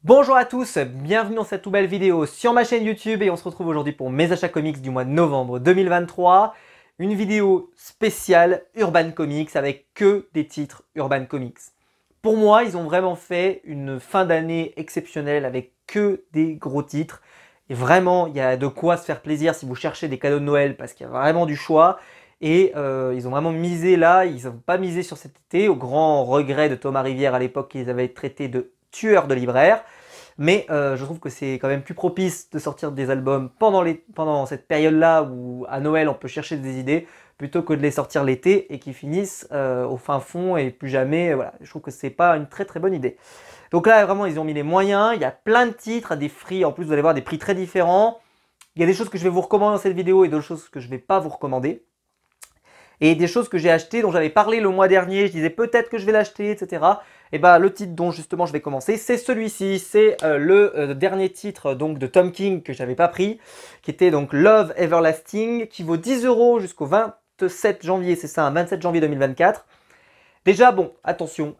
Bonjour à tous, bienvenue dans cette nouvelle vidéo sur ma chaîne YouTube et on se retrouve aujourd'hui pour mes achats comics du mois de novembre 2023. Une vidéo spéciale Urban Comics avec que des titres Urban Comics. Pour moi, ils ont vraiment fait une fin d'année exceptionnelle avec que des gros titres. Et vraiment, il y a de quoi se faire plaisir si vous cherchez des cadeaux de Noël parce qu'il y a vraiment du choix. Et ils ont vraiment misé là, ils n'ont pas misé sur cet été, au grand regret de Thomas Rivière à l'époque qu'ils avaient traité de tueur de libraire. Mais je trouve que c'est quand même plus propice de sortir des albums pendant cette période-là où à Noël on peut chercher des idées plutôt que de les sortir l'été et qu'ils finissent au fin fond et plus jamais. Voilà, je trouve que c'est pas une très très bonne idée. Donc là vraiment ils ont mis les moyens, il y a plein de titres à des prix, en plus vous allez voir des prix très différents. Il y a des choses que je vais vous recommander dans cette vidéo et d'autres choses que je ne vais pas vous recommander. Et des choses que j'ai achetées, dont j'avais parlé le mois dernier, je disais peut-être que je vais l'acheter, etc. Et bah le titre dont justement je vais commencer, c'est celui-ci, c'est le dernier titre donc de Tom King que j'avais pas pris, qui était donc Love Everlasting, qui vaut 10 € jusqu'au 27 janvier, c'est ça, 27 janvier 2024. Déjà bon, attention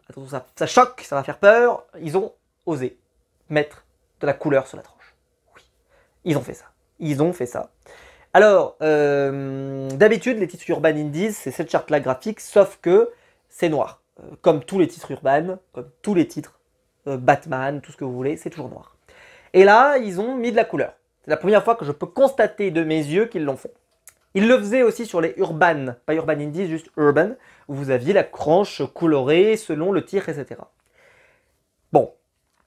ça choque, ça va faire peur, ils ont osé mettre de la couleur sur la tranche. Oui, ils ont fait ça. Alors, d'habitude, les titres Urban Indies, c'est cette charte-là graphique, sauf que c'est noir. Comme tous les titres Urban, comme tous les titres Batman, tout ce que vous voulez, c'est toujours noir. Et là, ils ont mis de la couleur. C'est la première fois que je peux constater de mes yeux qu'ils l'ont fait. Ils le faisaient aussi sur les Urban, pas Urban Indies, juste Urban, où vous aviez la tranche colorée selon le titre, etc. Bon,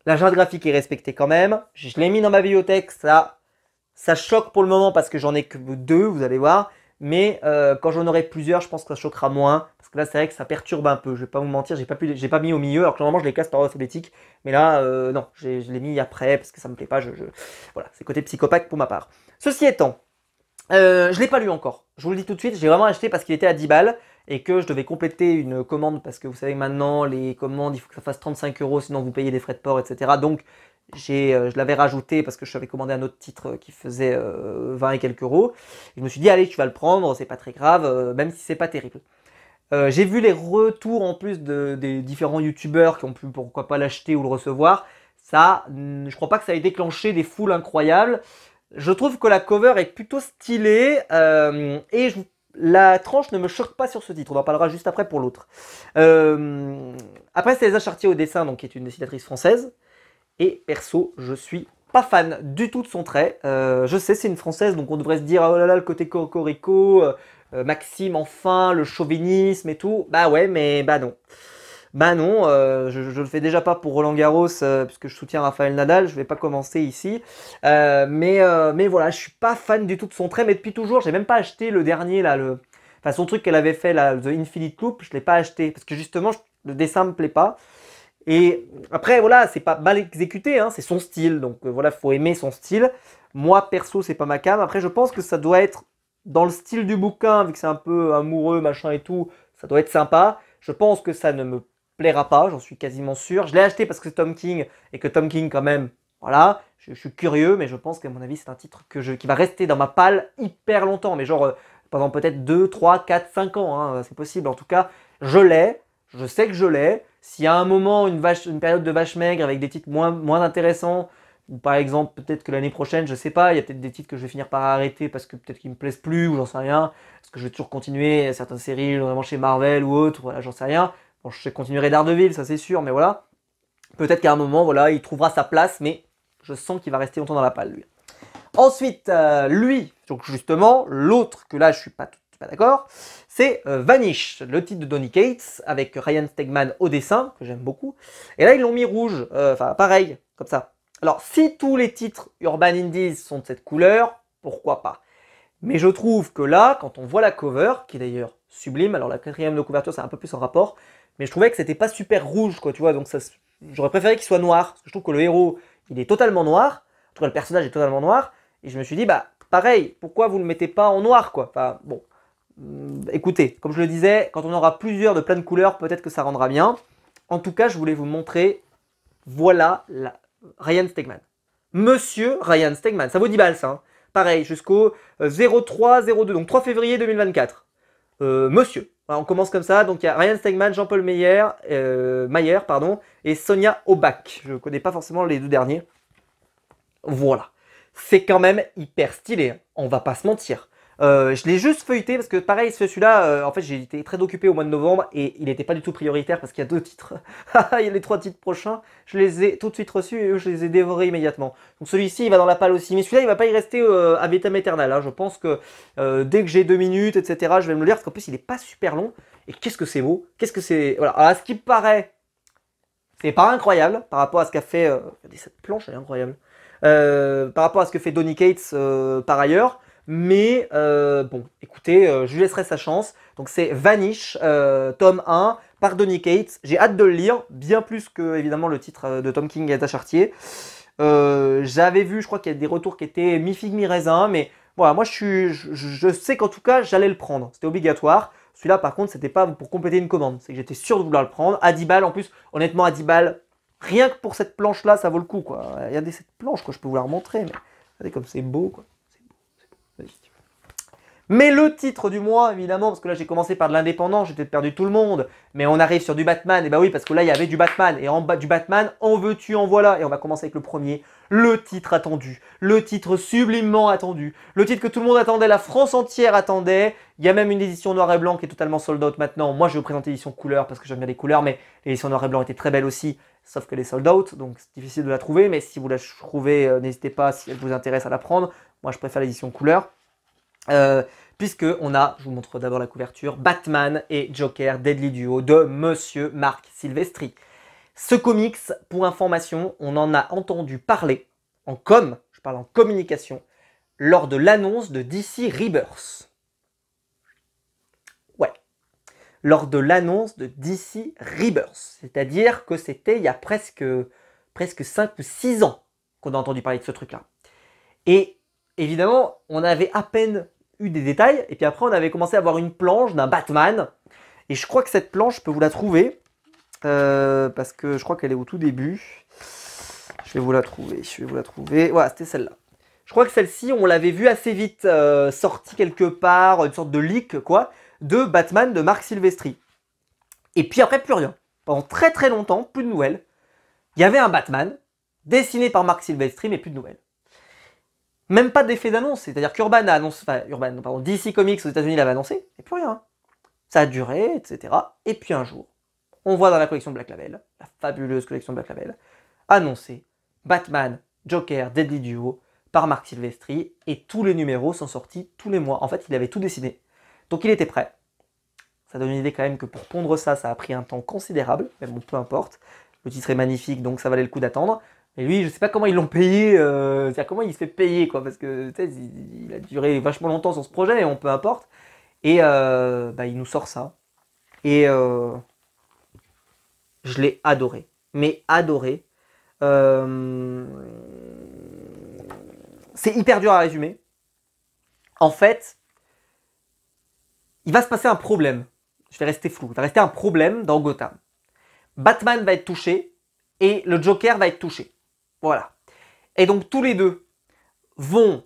la charte graphique est respectée quand même. Je l'ai mis dans ma bibliothèque, ça choque pour le moment parce que j'en ai que deux, vous allez voir. Mais quand j'en aurai plusieurs, je pense que ça choquera moins. Parce que là, c'est vrai que ça perturbe un peu. Je vais pas vous mentir, j'ai pas mis au milieu. Alors que normalement, je les casse par ordre alphabétique. Mais là, non, je l'ai mis après parce que ça me plaît pas. Voilà, c'est côté psychopathe pour ma part. Ceci étant, je l'ai pas lu encore. Je vous le dis tout de suite, j'ai vraiment acheté parce qu'il était à 10 balles. Et que je devais compléter une commande parce que vous savez maintenant, les commandes, il faut que ça fasse 35 €, sinon vous payez des frais de port, etc. Donc, je l'avais rajouté parce que je t'avais commandé un autre titre qui faisait 20 et quelques euros. Et je me suis dit, allez, tu vas le prendre, c'est pas très grave, même si c'est pas terrible. J'ai vu les retours en plus des différents youtubeurs qui ont pu pourquoi pas l'acheter ou le recevoir. Ça, je crois pas que ça ait déclenché des foules incroyables. Je trouve que la cover est plutôt stylée et la tranche ne me choque pas sur ce titre. On en parlera juste après pour l'autre. Après, c'est Elsa Chartier au dessin, donc qui est une dessinatrice française. Et perso, je suis pas fan du tout de son trait. Je sais, c'est une française, donc on devrait se dire, oh là là, le côté cocorico, Maxime, enfin, le chauvinisme et tout. Bah ouais, mais bah non. Bah non, je le fais déjà pas pour Roland Garros, puisque je soutiens Rafael Nadal, je vais pas commencer ici. Mais voilà, je suis pas fan du tout de son trait, mais depuis toujours, j'ai même pas acheté le dernier, là, enfin son truc qu'elle avait fait, là, The Infinite Loop, je l'ai pas acheté, parce que justement, le dessin me plaît pas. Et après, voilà, c'est pas mal exécuté, hein, c'est son style. Donc voilà, faut aimer son style. Moi, perso, c'est pas ma came. Après, je pense que ça doit être dans le style du bouquin, vu que c'est un peu amoureux, machin et tout, ça doit être sympa. Je pense que ça ne me plaira pas, j'en suis quasiment sûr. Je l'ai acheté parce que c'est Tom King, et que Tom King, quand même, voilà, je suis curieux, mais je pense qu'à mon avis, c'est un titre qui va rester dans ma palle hyper longtemps. Mais genre, pendant peut-être 2, 3, 4, 5 ans, hein, c'est possible. En tout cas, je l'ai. Je sais que je l'ai. S'il y a un moment, une période de vache maigre avec des titres moins intéressants, ou par exemple, peut-être que l'année prochaine, je sais pas, il y a peut-être des titres que je vais finir par arrêter parce que peut-être qu'ils me plaisent plus, ou j'en sais rien, parce que je vais toujours continuer certaines séries, notamment chez Marvel ou autre, voilà, j'en sais rien. Bon, je continuerai Daredevil, ça c'est sûr, mais voilà. Peut-être qu'à un moment, voilà, il trouvera sa place, mais je sens qu'il va rester longtemps dans la palle, lui. Ensuite, lui, donc justement, l'autre que là, je suis pas d'accord, c'est Vanish, le titre de Donny Cates, avec Ryan Stegman au dessin, que j'aime beaucoup. Et là, ils l'ont mis rouge, enfin pareil, comme ça. Alors, si tous les titres Urban Indies sont de cette couleur, pourquoi pas? Mais je trouve que là, quand on voit la cover, qui est d'ailleurs sublime, alors la quatrième de couverture, c'est un peu plus en rapport, mais je trouvais que c'était pas super rouge, quoi, tu vois, donc j'aurais préféré qu'il soit noir, parce que je trouve que le héros, il est totalement noir, en tout cas le personnage est totalement noir, et je me suis dit, bah, pareil, pourquoi vous ne le mettez pas en noir, quoi? Enfin, bon. Écoutez, comme je le disais, quand on aura plusieurs de plein de couleurs, peut-être que ça rendra bien. En tout cas, je voulais vous montrer, voilà Ryan Stegman. Monsieur Ryan Stegman, ça vaut 10 balles ça. Hein. Pareil, jusqu'au 03-02, donc 3 février 2024. Monsieur, Voilà, on commence comme ça. Donc il y a Ryan Stegman, Jean-Paul Mayer, pardon, et Sonia Aubach. Je ne connais pas forcément les deux derniers. Voilà. C'est quand même hyper stylé, hein. On va pas se mentir. Je l'ai juste feuilleté parce que pareil, celui-là, en fait j'ai été très occupé au mois de novembre et il n'était pas du tout prioritaire parce qu'il y a 2 titres. Il y a les 3 titres prochains, je les ai tout de suite reçus et eux je les ai dévorés immédiatement. Donc celui-ci il va dans la palle aussi, mais celui-là il va pas y rester à vitam aeternam, hein. Je pense que dès que j'ai 2 minutes, etc., je vais me le lire parce qu'en plus il est pas super long. Et qu'est-ce que c'est beau, qu'est-ce que c'est... Voilà, alors à ce qui paraît, c'est pas incroyable par rapport à ce qu'a fait... regardez cette planche, elle est incroyable. Par rapport à ce que fait Donny Cates par ailleurs. Mais bon, écoutez, je lui laisserai sa chance. Donc c'est Vanish, tome 1, par Donny Cates. J'ai hâte de le lire, bien plus que évidemment le titre de Tom King et Agatha Chartier. J'avais vu, je crois qu'il y a des retours qui étaient mi-figue, mi-raisin, mais voilà, moi je sais qu'en tout cas j'allais le prendre. C'était obligatoire. Celui-là par contre, c'était pas pour compléter une commande, c'est que j'étais sûr de vouloir le prendre. À 10 balles en plus, honnêtement à 10 balles, rien que pour cette planche-là, ça vaut le coup, quoi. Regardez cette planche, quoi, je peux vous la remontrer, mais regardez comme c'est beau, quoi. C'est beau, c'est beau. Magnifique. Mais le titre du mois, évidemment, parce que là j'ai commencé par de l'indépendant, j'ai peut-être perdu tout le monde, mais on arrive sur du Batman, et bah oui, parce que là il y avait du Batman, et en bas du Batman, en veux-tu, en voilà, et on va commencer avec le premier, le titre attendu, le titre sublimement attendu, le titre que tout le monde attendait, la France entière attendait, il y a même une édition noir et blanc qui est totalement sold out maintenant, moi je vais vous présenter l'édition couleur parce que j'aime bien les couleurs, mais l'édition noir et blanc était très belle aussi, sauf qu'elle est sold out, donc c'est difficile de la trouver, mais si vous la trouvez, n'hésitez pas, si elle vous intéresse à la prendre, moi je préfère l'édition couleur. Puisque on a, je vous montre d'abord la couverture, Batman et Joker Deadly Duo de Monsieur Marc Silvestri. Ce comics, pour information, on en a entendu parler en com, je parle en communication, lors de l'annonce de DC Rebirth. Ouais, lors de l'annonce de DC Rebirth, c'est-à-dire que c'était il y a presque 5 ou 6 ans qu'on a entendu parler de ce truc-là. Et évidemment, on avait à peine eu des détails, et puis après on avait commencé à avoir une planche d'un Batman, et je crois que cette planche, je peux vous la trouver, parce que je crois qu'elle est au tout début. Je vais vous la trouver, voilà, c'était celle-là. Je crois que celle-ci, on l'avait vue assez vite, sortie quelque part, une sorte de leak, quoi, de Batman de Marc Silvestri. Et puis après, plus rien. Pendant très très longtemps, plus de nouvelles. Il y avait un Batman, dessiné par Marc Silvestri, mais plus de nouvelles. Même pas d'effet d'annonce, c'est-à-dire qu'Urban a annoncé, enfin Urban, pardon, DC Comics aux États-Unis l'avait annoncé, et plus rien. Ça a duré, etc. Et puis un jour, on voit dans la collection Black Label, la fabuleuse collection Black Label, annoncé Batman, Joker, Deadly Duo par Marc Silvestri, et tous les numéros sont sortis tous les mois. En fait, il avait tout dessiné, donc il était prêt. Ça donne une idée quand même que pour pondre ça, ça a pris un temps considérable, mais bon, peu importe. Le titre est magnifique, donc ça valait le coup d'attendre. Et lui, je sais pas comment ils l'ont payé, c'est-à-dire comment il se fait payer, quoi, parce que il a duré vachement longtemps sur ce projet, et on peu importe. Et bah, il nous sort ça. Et je l'ai adoré, mais adoré. C'est hyper dur à résumer. En fait, il va se passer un problème. Je vais rester flou. Il va rester un problème dans Gotham. Batman va être touché et le Joker va être touché. Voilà. Et donc tous les deux vont,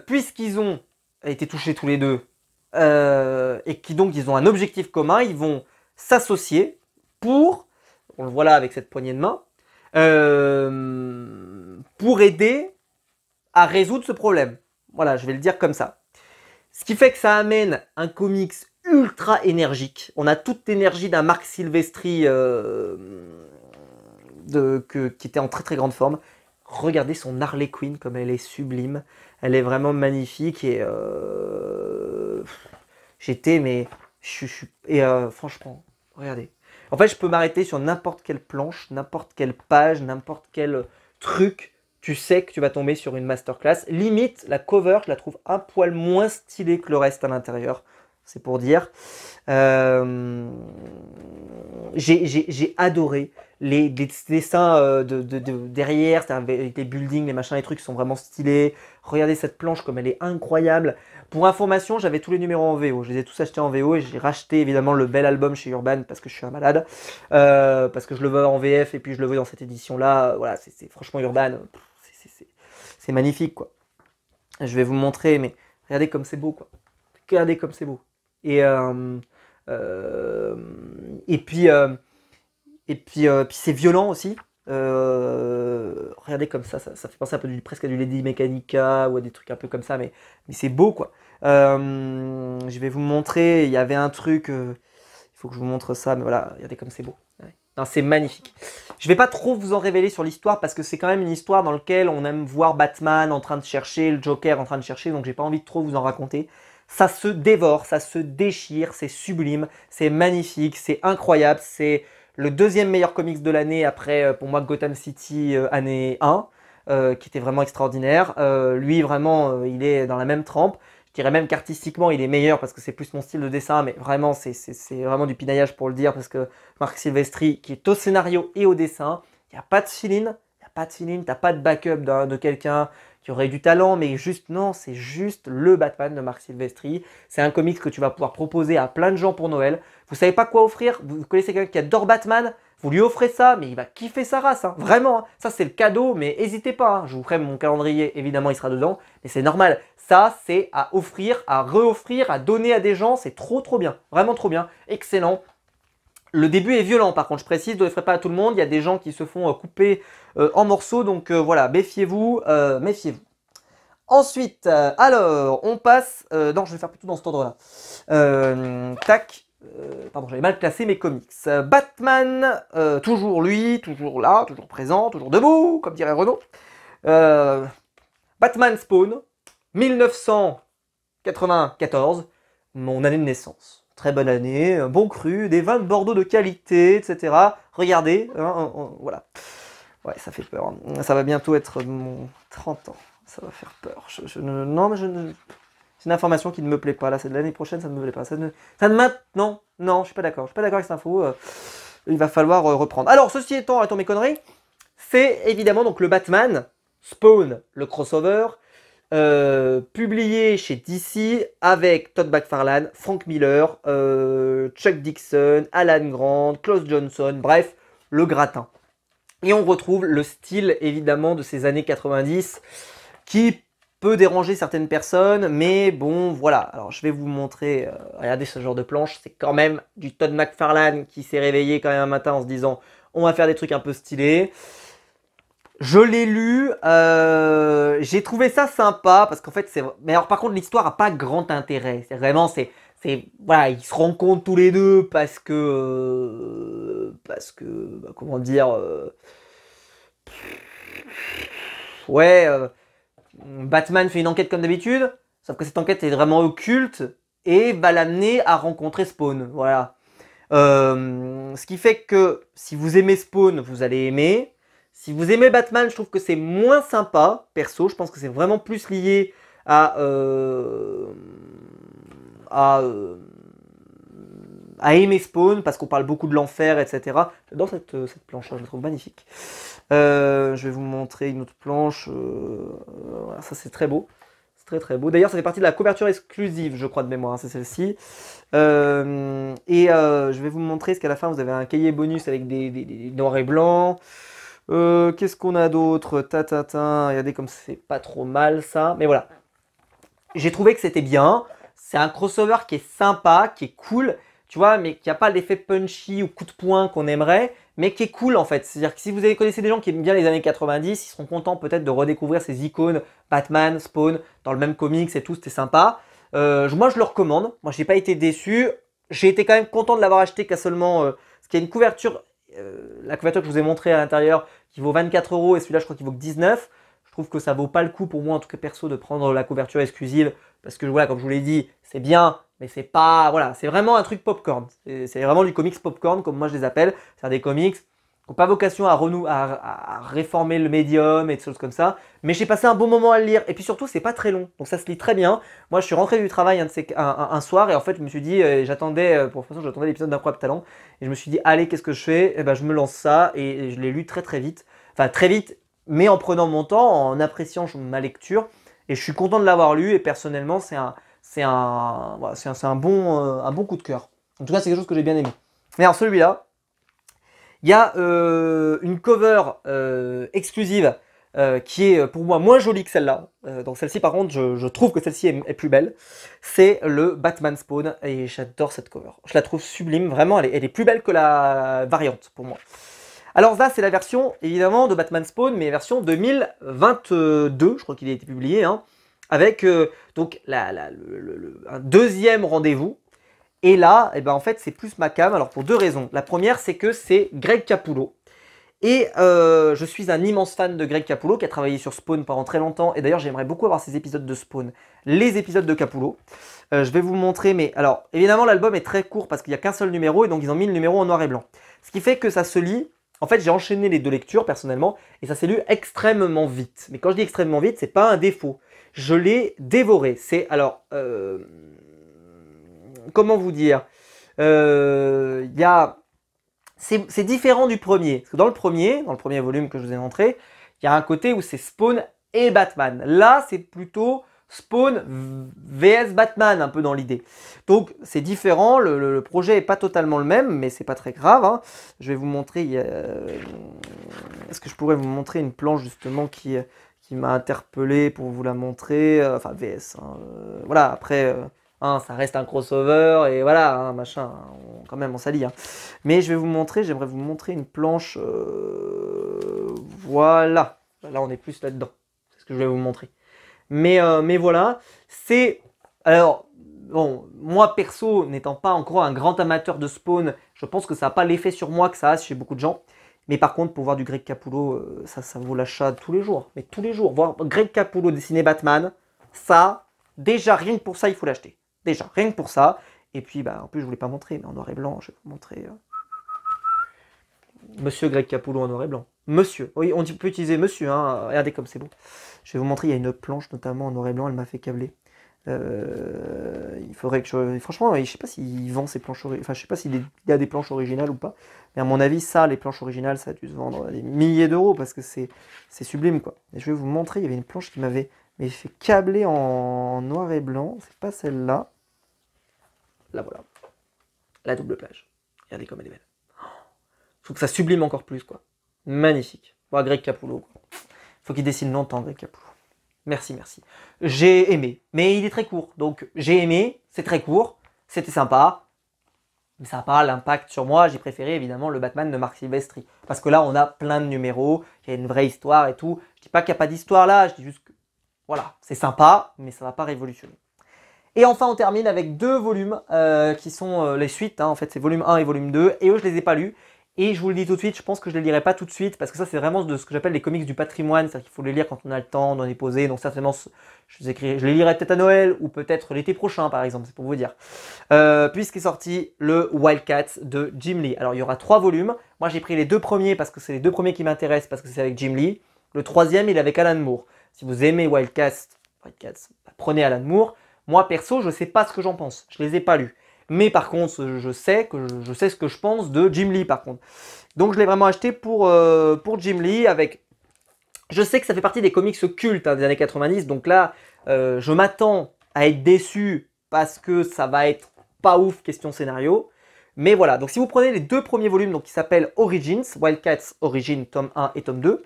puisqu'ils ont été touchés tous les deux, et qui donc ils ont un objectif commun, ils vont s'associer pour, on le voit là avec cette poignée de main, pour aider à résoudre ce problème. Voilà, je vais le dire comme ça. Ce qui fait que ça amène un comics ultra énergique. On a toute l'énergie d'un Marc Silvestri qui était en très très grande forme. Regardez son Harley Quinn comme elle est sublime. Elle est vraiment magnifique et j'étais mais franchement, regardez. En fait, je peux m'arrêter sur n'importe quelle planche, n'importe quelle page, n'importe quel truc. Tu sais que tu vas tomber sur une masterclass. Limite, la cover, je la trouve un poil moins stylée que le reste à l'intérieur. C'est pour dire. J'ai adoré les dessins derrière, avec les buildings, les machins, les trucs qui sont vraiment stylés. Regardez cette planche comme elle est incroyable. Pour information, j'avais tous les numéros en VO. Je les ai tous achetés en VO et j'ai racheté évidemment le bel album chez Urban parce que je suis un malade. Parce que je le veux en VF et puis je le veux dans cette édition-là. Voilà, c'est franchement Urban. C'est magnifique, quoi. Je vais vous montrer, mais regardez comme c'est beau, quoi. Regardez comme c'est beau. Et Et puis, puis c'est violent aussi. Regardez comme ça fait penser un peu presque à du Lady Mechanica ou à des trucs un peu comme ça, mais c'est beau quoi. Je vais vous montrer, il y avait un truc, il faut que je vous montre ça, mais voilà, regardez comme c'est beau. Ouais. Non, c'est magnifique. Je vais pas trop vous en révéler sur l'histoire parce que c'est quand même une histoire dans laquelle on aime voir Batman en train de chercher, le Joker en train de chercher, donc j'ai pas envie de trop vous en raconter. Ça se dévore, ça se déchire, c'est sublime, c'est magnifique, c'est incroyable, c'est le deuxième meilleur comics de l'année après, pour moi, Gotham City année 1, qui était vraiment extraordinaire. Lui, vraiment, il est dans la même trempe. Je dirais même qu'artistiquement, il est meilleur parce que c'est plus mon style de dessin, mais vraiment, c'est vraiment du pinaillage pour le dire, parce que Marc Silvestri, qui est au scénario et au dessin, il n'y a pas de fill-in, t'as pas de backup de quelqu'un qui aurait du talent, mais juste, non, c'est juste le Batman de Marc Silvestri. C'est un comics que tu vas pouvoir proposer à plein de gens pour Noël. Vous savez pas quoi offrir? Vous connaissez quelqu'un qui adore Batman? Vous lui offrez ça, mais il va kiffer sa race, hein. Vraiment. Hein. Ça, c'est le cadeau, mais n'hésitez pas. Hein. Je vous ferai mon calendrier, évidemment, il sera dedans. Mais c'est normal. Ça, c'est à offrir, à re-offrir, à donner à des gens. C'est trop, trop bien. Vraiment trop bien. Excellent. Le début est violent, par contre, je précise, je ne le ferai pas à tout le monde. Il y a des gens qui se font couper en morceaux. Donc voilà, méfiez-vous, méfiez-vous. Ensuite, alors, on passe... non, je vais faire plutôt dans cet ordre-là. Tac. Pardon, j'avais mal classé mes comics. Batman, toujours lui, toujours là, toujours présent, toujours debout, comme dirait Renaud. Batman Spawn, 1994, mon année de naissance. Très bonne année, un bon cru, des vins de Bordeaux de qualité, etc. Regardez, voilà. Ouais, ça fait peur. Ça va bientôt être mon 30 ans. Ça va faire peur. Non, mais c'est une information qui ne me plaît pas. Là, c'est de l'année prochaine, ça ne me plaît pas. Non, je suis pas d'accord. Je suis pas d'accord avec cette info. Il va falloir reprendre. Alors, ceci étant, arrêtons mes conneries. C'est évidemment donc le Batman, Spawn, le crossover, publié chez DC avec Todd McFarlane, Frank Miller, Chuck Dixon, Alan Grant, Klaus Johnson, bref, le gratin. Et on retrouve le style évidemment de ces années 90 qui peut déranger certaines personnes, mais bon voilà. Alors je vais vous montrer, regardez ce genre de planche, c'est quand même du Todd McFarlane qui s'est réveillé quand même un matin en se disant on va faire des trucs un peu stylés. Je l'ai lu, j'ai trouvé ça sympa parce qu'en fait c'est... Mais alors par contre l'histoire a pas grand intérêt, c'est vraiment, voilà, ils se rencontrent tous les deux parce que, bah, comment dire, ouais, Batman fait une enquête comme d'habitude, sauf que cette enquête est vraiment occulte et va l'amener à rencontrer Spawn, voilà. Ce qui fait que si vous aimez Spawn, vous allez aimer. Si vous aimez Batman, je trouve que c'est moins sympa, perso. Je pense que c'est vraiment plus lié à aimer Spawn, parce qu'on parle beaucoup de l'enfer, etc. J'adore cette planche, je la trouve magnifique. Je vais vous montrer une autre planche. Voilà, ça c'est très beau. C'est très très beau. D'ailleurs, ça fait partie de la couverture exclusive, je crois, de mémoire. Hein, c'est celle-ci. Je vais vous montrer, parce qu'à la fin, vous avez un cahier bonus avec des noirs et blancs. Qu'est-ce qu'on a d'autre? Regardez comme c'est pas trop mal ça. Mais voilà. J'ai trouvé que c'était bien. C'est un crossover qui est sympa, qui est cool, tu vois, mais qui n'a pas l'effet punchy ou coup de poing qu'on aimerait, mais qui est cool en fait. C'est-à-dire que si vous connaissez des gens qui aiment bien les années 90, ils seront contents peut-être de redécouvrir ces icônes Batman, Spawn, dans le même comics et tout, c'était sympa. Moi je le recommande, moi j'ai pas été déçu. J'ai été quand même content de l'avoir acheté qu'à seulement... parce qu'il y a une couverture, la couverture que je vous ai montrée à l'intérieur, qui vaut 24 € et celui-là je crois qu'il vaut que 19. Je trouve que ça vaut pas le coup pour moi, en tout cas perso, de prendre la couverture exclusive. Parce que voilà, comme je vous l'ai dit, c'est bien, mais c'est pas... Voilà, c'est vraiment un truc popcorn. C'est vraiment du comics popcorn, comme moi je les appelle. C'est des comics qui n'ont pas vocation à réformer le médium et des choses comme ça. Mais j'ai passé un bon moment à le lire. Et puis surtout, c'est pas très long. Donc ça se lit très bien. Moi, je suis rentré du travail un soir et en fait, je me suis dit, j'attendais l'épisode d'Incroyable Talent. Et je me suis dit, allez, qu'est-ce que je fais? Et ben, je me lance ça et je l'ai lu très très vite. Enfin, très vite, mais en prenant mon temps, en appréciant ma lecture. Et je suis content de l'avoir lu et personnellement, c'est un bon coup de cœur. En tout cas, c'est quelque chose que j'ai bien aimé. Mais alors celui-là, il y a une cover exclusive qui est pour moi moins jolie que celle-là. Donc celle-ci par contre, je trouve que celle-ci est plus belle. C'est le Batman Spawn et j'adore cette cover. Je la trouve sublime, vraiment, elle est plus belle que la variante pour moi. Alors là, c'est la version évidemment de Batman Spawn, mais version 2022, je crois qu'il a été publié, hein, avec donc un deuxième rendez-vous. Et là, eh ben, en fait, c'est plus ma came. Alors pour deux raisons. La première, c'est que c'est Greg Capullo. Et je suis un immense fan de Greg Capullo qui a travaillé sur Spawn pendant très longtemps. Et d'ailleurs, j'aimerais beaucoup avoir ces épisodes de Spawn, les épisodes de Capullo. Je vais vous montrer, mais alors évidemment, l'album est très court parce qu'il n'y a qu'un seul numéro et donc ils ont mis le numéro en noir et blanc. Ce qui fait que ça se lit. En fait, j'ai enchaîné les deux lectures personnellement et ça s'est lu extrêmement vite. Mais quand je dis extrêmement vite, c'est pas un défaut. Je l'ai dévoré. C'est alors, comment vous dire, c'est différent du premier. Parce que dans le premier volume que je vous ai montré, il y a un côté où c'est Spawn et Batman. Là, c'est plutôt Spawn vs Batman, un peu dans l'idée. Donc, c'est différent. Le projet n'est pas totalement le même, mais c'est pas très grave. Hein. Je vais vous montrer. Est-ce que je pourrais vous montrer une planche justement qui m'a interpellé pour vous la montrer. Enfin, VS. Hein. Voilà, après. Hein, ça reste un crossover et voilà, hein, machin, quand même on s'allie. Hein. Mais je vais vous montrer, j'aimerais vous montrer une planche, voilà, là on est plus là-dedans, c'est ce que je vais vous montrer. Mais voilà, c'est, alors, bon, moi perso, n'étant pas encore un grand amateur de Spawn, je pense que ça n'a pas l'effet sur moi que ça a chez beaucoup de gens. Mais par contre, pour voir du Greg Capullo, ça vaut l'achat tous les jours, mais tous les jours, voir Greg Capullo dessiner Batman, ça, déjà rien que pour ça, il faut l'acheter. Déjà, rien que pour ça. Et puis, bah, en plus, je ne vous l'ai pas montré, mais en noir et blanc, je vais vous montrer. Monsieur Greg Capullo en noir et blanc. Monsieur. Oui, on peut utiliser monsieur, hein. Regardez comme c'est beau. Je vais vous montrer, il y a une planche, notamment en noir et blanc, elle m'a fait câbler. Il faudrait que je... Franchement, je ne sais pas s'il vend ces planches originales. Enfin, je ne sais pas s'il y a des planches originales ou pas. Mais à mon avis, ça, les planches originales, ça a dû se vendre à des milliers d'euros parce que c'est sublime, quoi. Et je vais vous montrer, il y avait une planche qui m'avait fait câbler en noir et blanc. C'est pas celle-là. Là, voilà. La double plage. Regardez comme elle est belle. Je trouve que ça sublime encore plus, quoi. Magnifique. Bon, Greg Capullo. Faut qu'il dessine longtemps, Greg Capullo. Merci, merci. J'ai aimé. Mais il est très court. Donc, j'ai aimé. C'est très court. C'était sympa. Mais ça n'a pas l'impact sur moi. J'ai préféré, évidemment, le Batman de Marc Silvestri. Parce que là, on a plein de numéros. Il y a une vraie histoire et tout. Je dis pas qu'il n'y a pas d'histoire là. Je dis juste que, voilà, c'est sympa, mais ça ne va pas révolutionner. Et enfin, on termine avec deux volumes qui sont les suites. Hein, en fait, c'est volume 1 et volume 2. Et eux, je ne les ai pas lus. Et je vous le dis tout de suite, je pense que je ne les lirai pas tout de suite. Parce que ça, c'est vraiment de ce que j'appelle les comics du patrimoine. C'est-à-dire qu'il faut les lire quand on a le temps, on est posé. Donc certainement, je les lirai peut-être à Noël ou peut-être l'été prochain, par exemple. C'est pour vous dire. Puisqu'est sorti le Wildcats de Jim Lee. Alors, il y aura 3 volumes. Moi, j'ai pris les 2 premiers parce que c'est les 2 premiers qui m'intéressent. Parce que c'est avec Jim Lee. Le 3e, il est avec Alan Moore. Si vous aimez Wildcats, bah, prenez Alan Moore. Moi, perso, je ne sais pas ce que j'en pense. Je ne les ai pas lus. Mais par contre, je sais ce que je pense de Jim Lee, par contre. Donc, je l'ai vraiment acheté pour Jim Lee. Je sais que ça fait partie des comics cultes hein, des années 90. Donc là, je m'attends à être déçu parce que ça va être pas ouf question scénario. Mais voilà, donc si vous prenez les 2 premiers volumes donc, qui s'appellent Origins, Wildcats Origins, tome 1 et tome 2,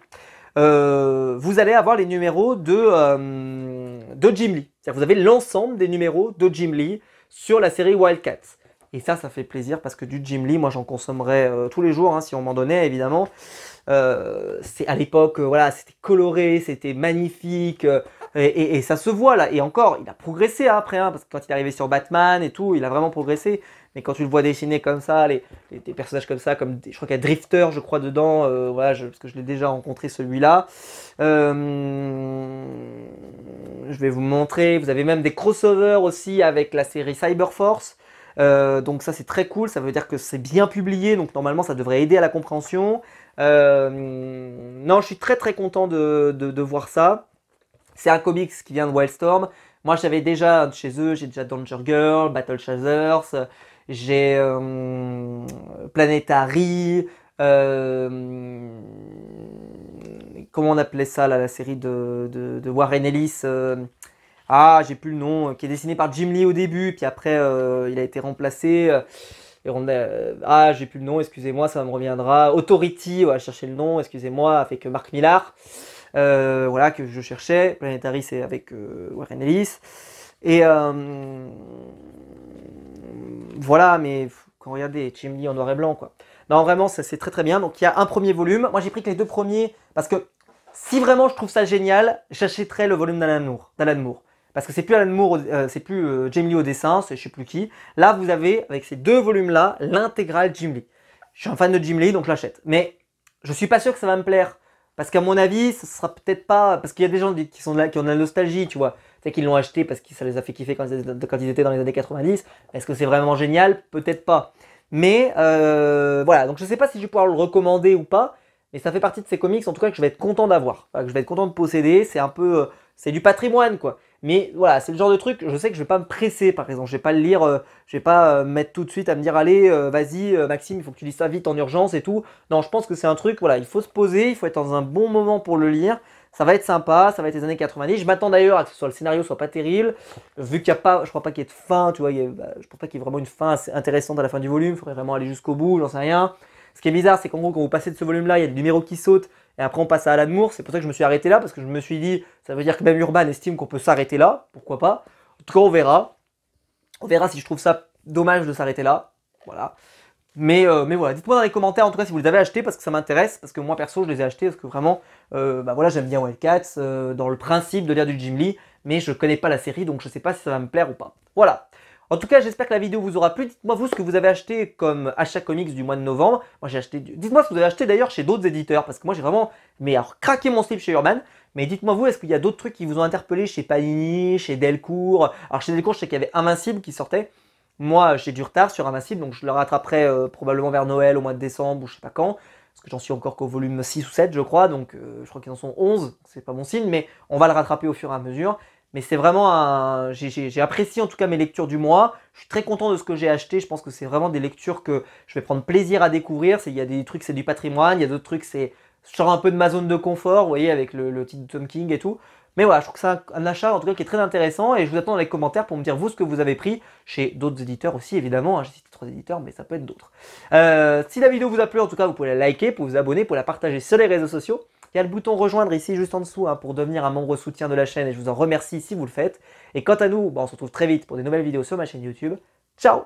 vous allez avoir les numéros de Jim Lee. C'est-à-dire vous avez l'ensemble des numéros de Jim Lee sur la série Wildcats. Et ça fait plaisir parce que du Jim Lee, moi j'en consommerais tous les jours, hein, si on m'en donnait évidemment. C'est à l'époque, voilà, c'était coloré, c'était magnifique, et ça se voit là. Et encore, il a progressé hein, après, hein, parce que quand il est arrivé sur Batman et tout, il a vraiment progressé. Mais quand tu le vois dessiner comme ça, des personnages comme ça, comme je crois qu'il y a Drifter, je crois, dedans, voilà, parce que je l'ai déjà rencontré celui-là. Je vais vous montrer, vous avez même des crossovers aussi avec la série Cyberforce. Donc ça c'est très cool, ça veut dire que c'est bien publié, donc normalement ça devrait aider à la compréhension. Non, je suis très très content de voir ça. C'est un comics qui vient de Wildstorm. Moi j'avais déjà chez eux, j'ai déjà Danger Girl, Battle Chasers, j'ai Planetary, comment on appelait ça là, la série de Warren Ellis, j'ai plus le nom, qui est dessiné par Jim Lee au début, puis après il a été remplacé. J'ai plus le nom, excusez-moi, ça me reviendra. Authority, on va chercher le nom, excusez-moi, avec Mark Millar. voilà, que je cherchais. Planetary, c'est avec Warren Ellis. Et voilà, mais quand regardez, Jim Lee en noir et blanc, quoi. Non, vraiment, ça c'est très très bien. Donc il y a un premier volume. Moi j'ai pris que les deux premiers parce que si vraiment je trouve ça génial, j'achèterais le volume d'Alan Moore. Parce que c'est plus Alan Moore, c'est plus Jim Lee au dessin, c'est je sais plus qui. Là, vous avez avec ces deux volumes-là l'intégrale Jim Lee. Je suis un fan de Jim Lee, donc je l'achète. Mais je suis pas sûr que ça va me plaire. Parce qu'à mon avis, ce sera peut-être pas. Parce qu'il y a des gens qui sont là, qui ont de la nostalgie, tu vois. C'est qu'ils l'ont acheté parce que ça les a fait kiffer quand ils étaient dans les années 90. Est-ce que c'est vraiment génial? Peut-être pas. Mais voilà, donc je sais pas si je vais pouvoir le recommander ou pas. Mais ça fait partie de ces comics, en tout cas, que je vais être content d'avoir. Enfin, que je vais être content de posséder. C'est un peu. C'est du patrimoine, quoi. Mais voilà, c'est le genre de truc, je sais que je vais pas me presser, par exemple. Je vais pas le lire, je vais pas mettre tout de suite à me dire, allez, vas-y, Maxime, il faut que tu lises ça vite en urgence et tout. Non, je pense que c'est un truc, voilà, il faut se poser, il faut être dans un bon moment pour le lire. Ça va être sympa, ça va être les années 90. Je m'attends d'ailleurs à que le scénario soit pas terrible, vu qu'il n'y a pas, je crois pas qu'il y ait de fin, tu vois, je pense pas qu'il y ait vraiment une fin assez intéressante à la fin du volume. Il faudrait vraiment aller jusqu'au bout, j'en sais rien. Ce qui est bizarre, c'est qu'en gros, quand vous passez de ce volume-là, il y a des numéros qui sautent. Et après, on passe à Alan Moore. C'est pour ça que je me suis arrêté là, parce que je me suis dit, ça veut dire que même Urban estime qu'on peut s'arrêter là. Pourquoi pas? En tout cas, on verra. On verra si je trouve ça dommage de s'arrêter là. Voilà. Mais voilà, dites-moi dans les commentaires en tout cas si vous les avez achetés parce que ça m'intéresse. Parce que moi perso, je les ai achetés parce que vraiment, bah voilà, j'aime bien Wildcats dans le principe de lire du Jim Lee. Mais je connais pas la série, donc je sais pas si ça va me plaire ou pas. Voilà. En tout cas, j'espère que la vidéo vous aura plu. Dites-moi vous ce que vous avez acheté comme achat comics du mois de novembre. Moi j'ai acheté. Dites-moi ce que vous avez acheté d'ailleurs chez d'autres éditeurs. Parce que moi j'ai vraiment alors, craqué mon slip chez Urban. Mais dites-moi vous, est-ce qu'il y a d'autres trucs qui vous ont interpellé chez Panini, chez Delcourt? Alors chez Delcourt, je sais qu'il y avait Invincible qui sortait. Moi j'ai du retard sur Invincible, donc je le rattraperai probablement vers Noël, au mois de décembre ou je sais pas quand. Parce que j'en suis encore qu'au volume 6 ou 7 je crois. Donc je crois qu'ils en sont 11. C'est pas bon signe, mais on va le rattraper au fur et à mesure. Mais c'est vraiment un. J'ai apprécié en tout cas mes lectures du mois. Je suis très content de ce que j'ai acheté. Je pense que c'est vraiment des lectures que je vais prendre plaisir à découvrir. Il y a des trucs, c'est du patrimoine. Il y a d'autres trucs, c'est genre un peu de ma zone de confort, vous voyez, avec le titre de Tom King et tout. Mais voilà, je trouve que c'est un achat en tout cas qui est très intéressant. Et je vous attends dans les commentaires pour me dire vous ce que vous avez pris chez d'autres éditeurs aussi, évidemment. J'ai cité 3 éditeurs, mais ça peut être d'autres. Si la vidéo vous a plu, en tout cas, vous pouvez la liker, pour vous abonner, pour la partager sur les réseaux sociaux. Il y a le bouton rejoindre ici juste en dessous pour devenir un membre soutien de la chaîne et je vous en remercie si vous le faites. Et quant à nous, on se retrouve très vite pour des nouvelles vidéos sur ma chaîne YouTube. Ciao!